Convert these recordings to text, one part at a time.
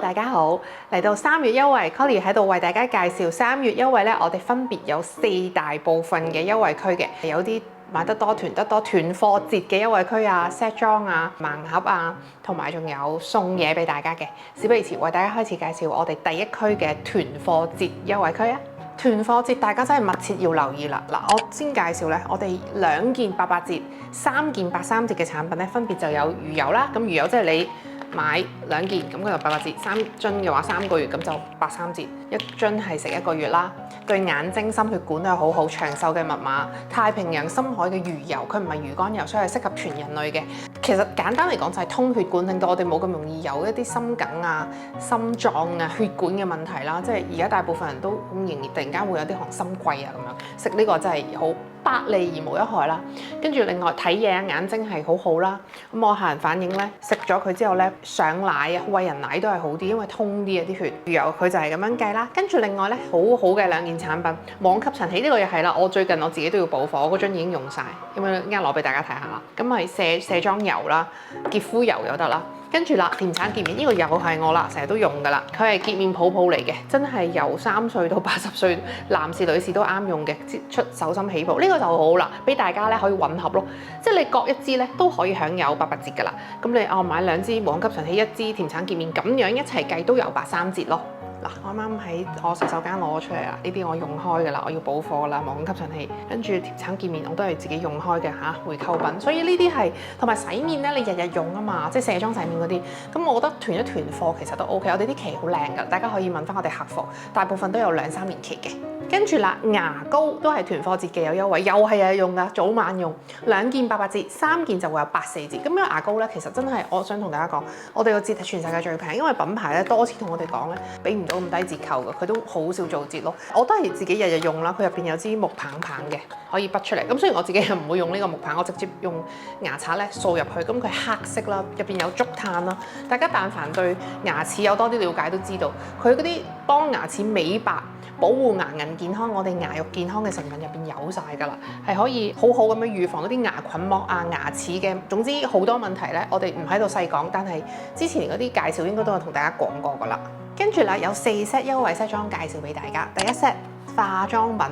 大家好，嚟到3月優惠 ，Colly 喺度為大家介紹3月優惠咧，我哋分別有4大部分嘅優惠區嘅，有啲買得多團得多團貨節嘅優惠區啊 ，set 裝啊、盲盒啊，同埋仲有送嘢俾大家嘅。事不宜遲，為大家開始介紹我哋第一區嘅團貨節優惠區啊！團貨節大家真係密切要留意啦！嗱，我先介紹咧，我哋2件88折、3件83折嘅產品咧，分別就有魚油啦。咁魚油即係你買2件，咁佢就88折；3樽嘅話3個月，咁就83折。1樽係食1個月啦。對眼睛、心血管都係好好長壽嘅密碼。太平洋深海嘅魚油，佢唔係魚肝油，所以係適合全人類嘅。其實簡單嚟講就係通血管，令到我哋冇咁容易有一啲心梗啊、心臟啊、血管嘅問題啦。即係而家大部分人都好容易突然間會有啲寒心悸啊咁樣，食呢個真係好百利而無一害啦。跟住另外睇嘢眼睛係好好啦。咁我客人反映咧，食咗佢之後咧，上奶啊、餵人奶都係好啲，因為通啲啊啲血。魚油佢就係咁樣計啦。跟住另外咧，好好嘅2件產品，網吸塵器呢個又係啦。我最近我自己都要補貨，我嗰樽已經用晒，咁樣啱攞俾大家睇下啦。咁係卸妝油啦、潔膚油又得啦。跟住啦，甜橙潔面呢個又係我啦，成日都用噶啦。佢係潔面泡泡嚟嘅，真係由3歲到80歲，男士女士都啱用嘅，出手心起泡。呢個就好啦，俾大家咧可以混合咯，即係你各一支咧都可以享有88折噶啦。咁你買2支網吸塵器，1支甜橙潔面，咁樣一齊計都有83折咯。嗱，我啱啱喺我洗手間攞出嚟啦，呢啲我用開㗎啦，我要補貨㗎啦，網吸塵器，跟住甜橙潔面我都係自己用開嘅嚇，回購品，所以呢啲係同埋洗面咧，你日日用啊嘛，即係卸妝洗面嗰啲，咁我覺得團一團貨其實都 OK，我哋啲期好靚㗎，大家可以問翻我哋客服，大部分都有2-3年期嘅。跟住啦，牙膏都係團貨節嘅有優惠，又係日日用㗎，早晚用，2件88折，3件就會有84折。咁樣牙膏咧，其實真係我想同大家講，我哋個折係全世界最平，因為品牌咧多次同我哋講咧，俾唔到咁低折扣㗎，佢都好少做折咯。我都係自己日日用啦，佢入邊有支木棒棒嘅，可以筆出嚟。咁雖然我自己係唔會用呢個木棒，我直接用牙刷咧掃入去，咁佢黑色啦，入邊有竹炭啦。大家但凡對牙齒有多啲了解都知道，佢嗰啲幫牙齒美白、保護牙齦健康，我哋牙肉健康嘅成分入邊有晒㗎啦，係可以好好咁樣預防嗰啲牙菌膜啊、牙齒嘅，總之好多問題咧，我哋唔喺度細講，但係之前嗰啲介紹應該都有同大家講過㗎啦。跟住啦，有4 set 優惠 set 裝介紹俾大家。第一 set 化妝品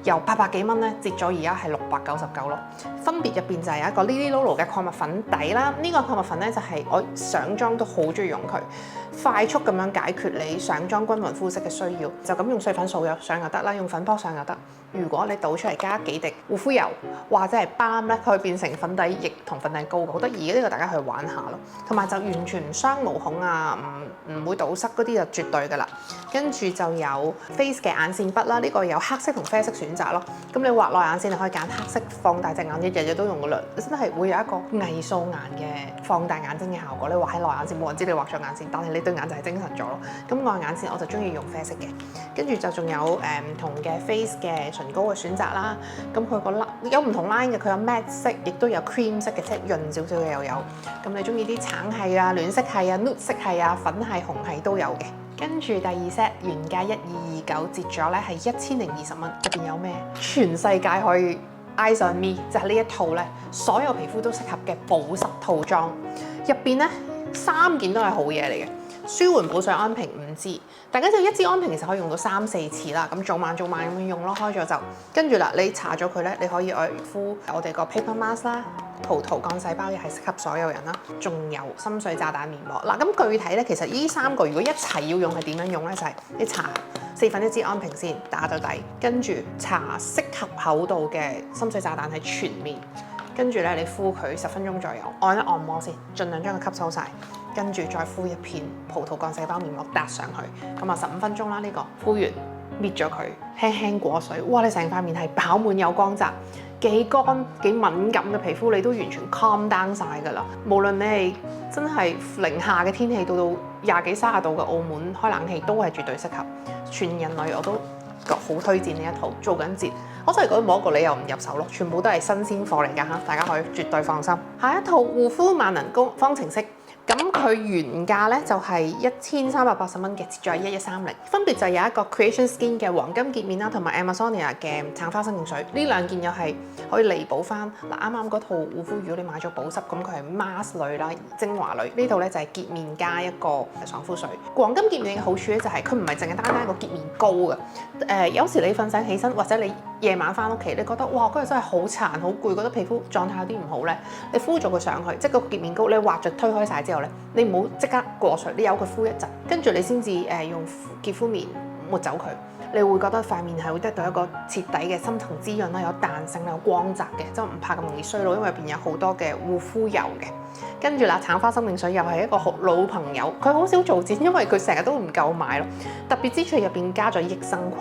由800幾蚊咧，折咗而家係699咯。分別入邊就係有一個 Lily Lolo 嘅礦物粉底啦。呢個礦物粉咧就係我上妝都好中意用佢，快速咁樣解決你上妝均勻膚色嘅需要。就咁用碎粉掃上又得啦，用粉撲上又得。如果你倒出嚟加幾滴護膚油或者係balm咧，佢會變成粉底液同粉底膏，好得意嘅，呢個大家去玩下咯。同埋就完全唔傷毛孔啊，唔會堵塞嗰啲就絕對㗎啦。跟住就有 Face 嘅眼線筆啦，呢個有黑色同啡色選擇咯。咁你畫內眼線，你可以揀黑色放大隻眼，日日都用㗎啦，真係會有一個偽素顏嘅放大眼睛嘅效果。你畫喺內眼線，冇人知你畫咗眼線，但係你對眼就係精神咗咯。咁外眼線我就中意用啡色嘅，跟住就仲有唔同嘅 Face 嘅唇膏嘅選擇啦。咁佢個有唔同 line 嘅，佢有 matte 色，亦都有 cream 色嘅，即係潤少少嘅又有。咁你中意啲橙系啊、暖色系啊、nude 色系啊、粉系、紅系都有嘅。跟住第2 set 原價1229折咗咧係1020蚊，入邊有咩？全世界可以 Eyes on Me， 就係呢一套咧，所有皮膚都適合嘅保濕套裝。入邊咧3件都係好嘢嚟嘅。舒緩補水安瓶5支，大家就1支安瓶其實可以用到3-4次啦。咁早晚咁樣用咯，開咗就跟住啦。你搽咗佢咧，你可以愛敷我哋個 paper mask 啦，葡萄幹細胞又係適合所有人啦。仲有深水炸彈面膜嗱。咁具體咧，其實呢3個如果一齊要用係點樣用咧？就係你搽1/4支安瓶先打咗底，跟住搽適合厚度嘅深水炸彈喺全面，跟住咧你敷佢10分鐘左右，按一按摩先，盡量將佢吸收晒。跟住再敷一片葡萄幹細胞面膜搭上去，咁啊15分鐘啦。呢個敷完搣咗佢，輕輕過水，哇！你成塊面係飽滿有光澤，幾乾幾敏感嘅皮膚你都完全 calm down 晒㗎啦。無論你係真係零下嘅天氣，到20幾30度嘅澳門開冷氣都係絕對適合。全人類我都好推薦呢一套，做緊節，我真係覺得冇一個理由唔入手咯，全部都係新鮮貨嚟㗎嚇，大家可以絕對放心。下一套護膚萬能膏方程式咁佢原價咧就係1380蚊嘅，折咗係1130，分別就有一個 Creation Skin 嘅黃金潔面啦，同埋 Amazonia 嘅橙花生命水，呢兩件又係可以彌補翻嗱啱啱嗰套護膚，如果你買咗保濕，咁佢係 mask 類啦、精華類，呢套咧就係潔面加一個爽膚水。黃金潔面嘅好處咧就係佢唔係淨係單單個潔面膏嘅，有時你瞓醒起身或者你夜晚翻屋企，你覺得哇嗰日真係好殘好攰，覺得皮膚狀態有啲唔好咧，你敷咗佢上去，即係個潔面膏你滑着推開晒之後咧，你唔好即刻過水，你由佢敷一陣，跟住你先至用潔膚棉抹走佢，你會覺得塊面係會得到一個徹底嘅深層滋潤啦，有彈性啦，有光澤嘅，即係唔怕咁容易衰老，因為入邊有好多嘅護膚油嘅。跟住啦，橙花生命水又係一個好老朋友，佢好少做展，因為佢成日都唔夠買咯。特別之處入邊加咗益生菌，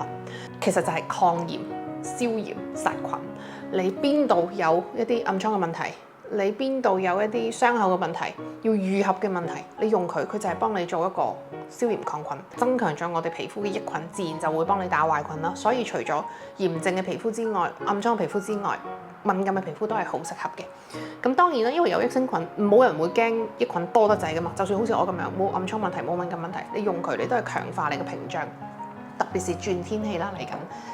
其實就係抗炎、消炎、殺菌。你邊度有一啲暗瘡嘅問題？你邊度有一啲傷口嘅問題，要愈合嘅問題，你用佢，佢就係幫你做一個消炎抗菌，增強咗我哋皮膚嘅益菌，自然就會幫你打壞菌啦。所以除咗炎症嘅皮膚之外，暗瘡嘅皮膚之外，敏感嘅皮膚都係好適合嘅。咁當然啦，因為有益生菌，冇人會驚益菌多得滯噶嘛。就算好似我咁樣冇暗瘡問題、冇敏感問題，你用佢，你都係強化你嘅屏障。特別是轉天氣啦，嚟緊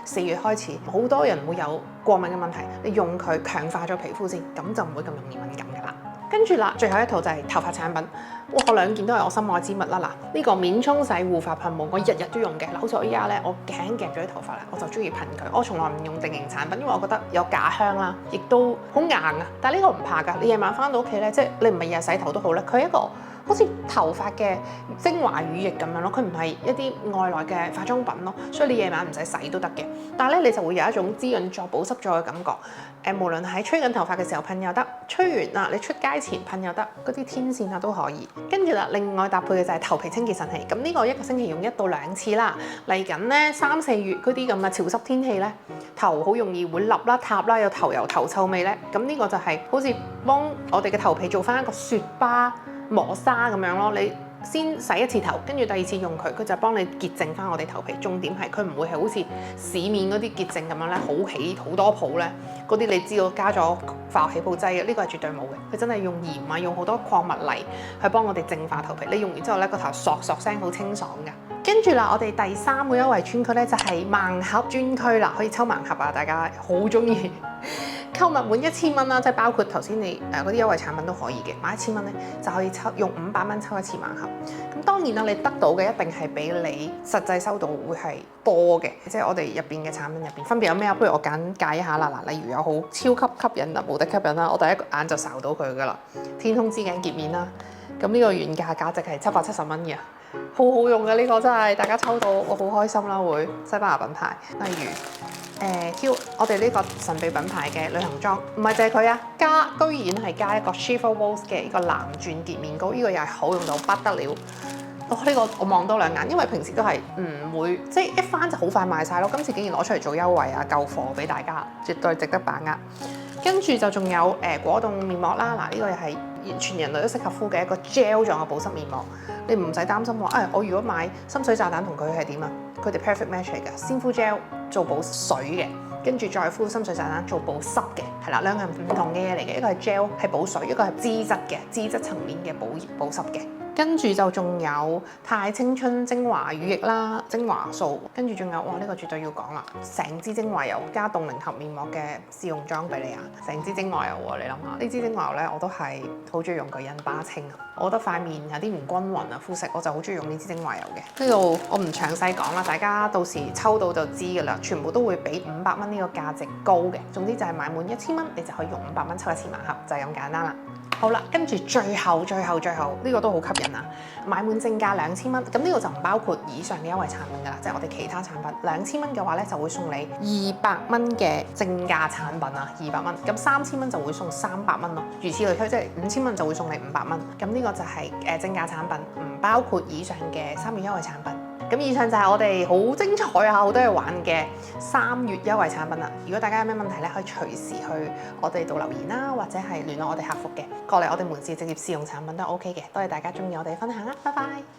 4月開始，好多人會有過敏嘅問題，你用佢強化咗皮膚先，咁就唔會咁容易敏感噶啦。跟住啦，最後一套就係頭髮產品，哇！我兩件都係我心愛之物啦。嗱，呢個免沖洗護髮噴霧，我日日都用嘅。嗱，好似我依家咧，我頸夾咗啲頭髮咧，我就中意噴佢。我從來唔用定型產品，因為我覺得有假香啦，亦都好硬啊。但係呢個唔怕㗎，你夜晚翻到屋企咧，即係你唔係日日洗頭都好咧，佢係一個好似頭髮嘅精華乳液咁樣咯，佢唔係一啲外來嘅化妝品咯，所以你夜晚唔使洗都得嘅。但係咧，你就會有一種滋潤咗、保濕咗嘅感覺。無論喺吹緊頭髮嘅時候噴又得，吹完啦你出街前噴又得，嗰啲天線啊都可以。跟住啦，另外搭配嘅就係頭皮清潔神器。咁呢個一個星期用1到2次啦。嚟緊咧3、4月嗰啲咁嘅潮濕天氣咧，頭好容易會笠啦、塌啦，有頭油頭臭味咧。咁呢個就係好似幫我哋嘅頭皮做翻一個雪芭磨砂咁樣咯。你先洗一次頭，跟住第2次用佢，佢就幫你潔淨翻我哋頭皮。重點係佢唔會係好似市面嗰啲潔淨咁樣咧，好起好多泡咧，嗰啲你知道加咗化學起泡劑嘅，呢個係絕對冇嘅。佢真係用鹽啊，用好多礦物泥去幫我哋淨化頭皮。你用完之後咧，個頭索索聲好清爽㗎。跟住啦，我哋第3個優惠專區咧就係盲盒專區啦，可以抽盲盒啊！大家好中意。購物滿1000蚊啦，即係包括頭先你嗰啲優惠產品都可以嘅，買1000蚊咧就可以用500蚊抽1次盲盒。咁當然啦，你得到嘅一定係比你實際收到會係多嘅，即係我哋入邊嘅產品入邊分別有咩啊？不如我簡介一下啦。嗱，例如有好超級吸引啦，無敵吸引啦，我第一個眼就睄到佢噶啦，天空之鏡潔面啦。咁呢個原價價值係770蚊嘅，好好用嘅呢個真係，大家抽到我好開心啦會。西班牙品牌，例如。我哋呢個神秘品牌嘅旅行裝，唔係淨係佢啊，居然係加一個 Shiva Rose 嘅一個藍鑽潔面膏，呢個又係好用到不得了。呢個我望多2眼，因為平時都係唔會，即係一翻就好快賣晒咯。今次竟然攞出嚟做優惠啊，夠貨俾大家，絕對值得把握。跟住就仲有果凍面膜啦，嗱，呢個又係全人類都適合敷嘅一個 gel 狀嘅保濕面膜。你唔使擔心話，我如果買深水炸彈同佢係點啊？佢哋 perfect match 嚟㗎，先敷 gel 做保水嘅，跟住再敷深水炸彈做保濕嘅，係啦，兩個係唔同嘅嘢嚟嘅，一個係 gel 係保水，一個係脂質嘅脂質層面嘅保濕嘅。跟住就仲有太青春精華乳液啦，精華素，跟住仲有呢個絕對要講啦，成支精華油加凍齡合面膜嘅試用裝俾你啊！成支精華油喎，你諗下呢支精華油咧，我都係好中意用佢印巴清啊！我覺得塊面有啲唔均勻啊，膚色我就好中意用呢支精華油嘅。呢度我唔詳細講啦，大家到時抽到就知㗎啦，全部都會比500蚊呢個價值高嘅。總之就係買滿1000蚊，你就可以用500蚊抽1次盲盒，就係咁簡單啦。好啦，跟住最後呢個都好吸引啊！買滿正價2000蚊，咁呢個就唔包括以上嘅優惠產品㗎啦，即係我哋其他產品2000蚊嘅話咧，就會送你200蚊嘅正價產品啊，200蚊，咁3000蚊就會送300蚊咯，如此類推，即係5000蚊就會送你500蚊，咁呢個就係正價產品，唔包括以上嘅3月優惠產品。咁以上就係我哋好精彩啊，好多嘢玩嘅3月優惠產品啦。如果大家有咩問題咧，可以隨時去我哋度留言啦，或者係聯絡我哋客服嘅，過嚟我哋門市直接試用產品都係 OK 嘅。多謝大家中意我哋分享啦，拜拜。